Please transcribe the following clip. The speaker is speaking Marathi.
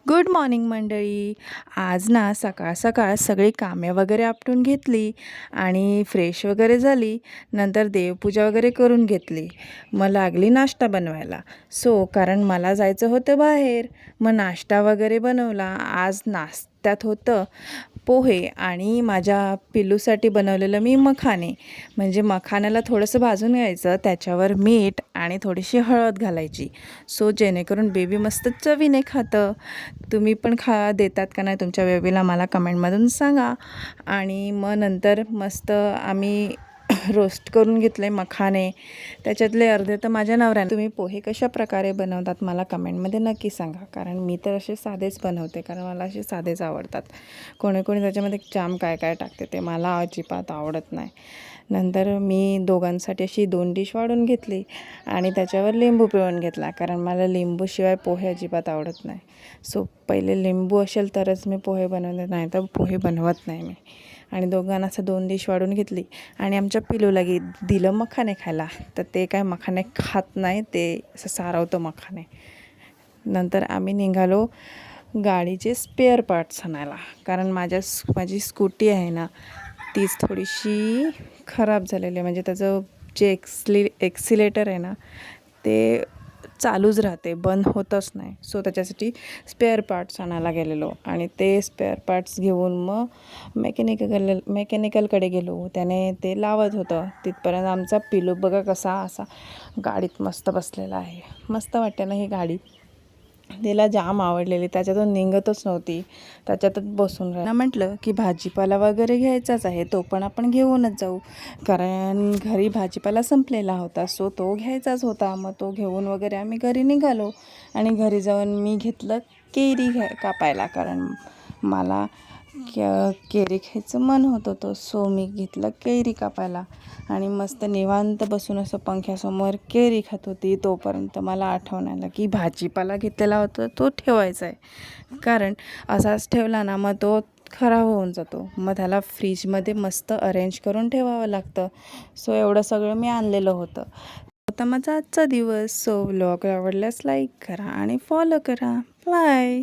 गुड मॉर्निंग मंडळी. आज ना सकाळ सकाळ सगळी कामे वगैरे आपटून घेतली आणि फ्रेश वगैरे झाली. नंतर देवपूजा वगैरे करून घेतली. मग लागली नाश्ता बनवायला. कारण मला जायचं होतं बाहेर. मग नाश्ता वगैरे बनवला. आज नाश्त्यात होतं पोहे आणि माझ्या पिल्लूसाठी बनवलेलं मी मखाने. म्हणजे मखाण्याला थोडंसं भाजून घ्यायचं, त्याच्यावर मीठ आणि थोडीशी हळद घालायची. जेणेकरून बेबी मस्त चवीने खातं. तुम्ही पण देतात का नाही तुमच्या बेबीला मला कमेंटमधून सांगा. आणि मग नंतर मस्त आम्ही रोस्ट करून घेतले मखाने. त्याच्यातले अर्धे तर माझ्या नवऱ्याने. तुम्ही पोहे कशा प्रकारे बनवतात मला कमेंटमध्ये नक्की सांगा. कारण मी तर असे साधेच बनवते, कारण मला असे साधेच आवडतात. कोणी त्याच्यामध्ये जाम काय काय टाकते ते मला अजिबात आवडत नाही. नंतर मी दोघांसाठी अशी 2 डिश वाढून घेतली आणि त्याच्यावर लिंबू पिळून घेतला, कारण मला लिंबूशिवाय पोहे अजिबात आवडत नाही. पहिले लिंबू असेल तरच मी पोहे बनवते, नाही तर पोहे बनवत नाही मी. आणि दोघांना असं 2 डिश वाढून घेतली आणि आमच्या पिलूला दिलं मखाने खायला. तर ते काय मखाने खात नाही, ते असं सारवतं मखाने. नंतर आम्ही निघालो गाडीचे स्पेअर पार्ट्स आणायला, कारण माझी स्कूटी आहे ना, तीच थोडीशी खराब झालेली आहे. म्हणजे त्याचं जे एक्सिलेटर आहे ना, ते चालूच राहते, बंद होतच नाही. त्याच्यासाठी स्पेअर पार्ट्स आणायला गेलेलो आणि ते स्पेअर पार्ट्स घेऊन मग मेकॅनिकलकडे गेलो. त्याने ते लावत होतं. तिथपर्यंत आमचा पिलू बघा कसा असा गाडीत मस्त बसलेला आहे. मस्त वाटते ना ही गाडी. तिला जाम आवडलेली, त्याच्यातून निघतच नव्हती, त्याच्यातच बसून राहिला. म्हटलं की भाजीपाला वगैरे घ्यायचाच आहे, तो पण आपण घेऊनच जाऊ, कारण घरी भाजीपाला संपलेला होता. तो घ्यायचाच होता. मग तो घेऊन वगैरे आम्ही घरी निघालो. आणि घरी जाऊन मी घेतलं केरी कापायला, कारण मला केरी खायचं मन होत होतं. मी घेतलं केरी कापायला आणि मस्त निवांत बसून असं पंख्यासमोर केरी खात होती. तोपर्यंत मला आठवण आलं की भाजीपाला घेतलेला होता तो ठेवायचा आहे, कारण असाच ठेवला ना मग तो खराब होऊन जातो. मग त्याला फ्रीजमध्ये मस्त अरेंज करून ठेवावं लागतं. एवढं सगळं मी आणलेलं होतं. आता माझा आजचा दिवस. व्लॉग आवडल्यास लाईक करा आणि फॉलो करा. बाय.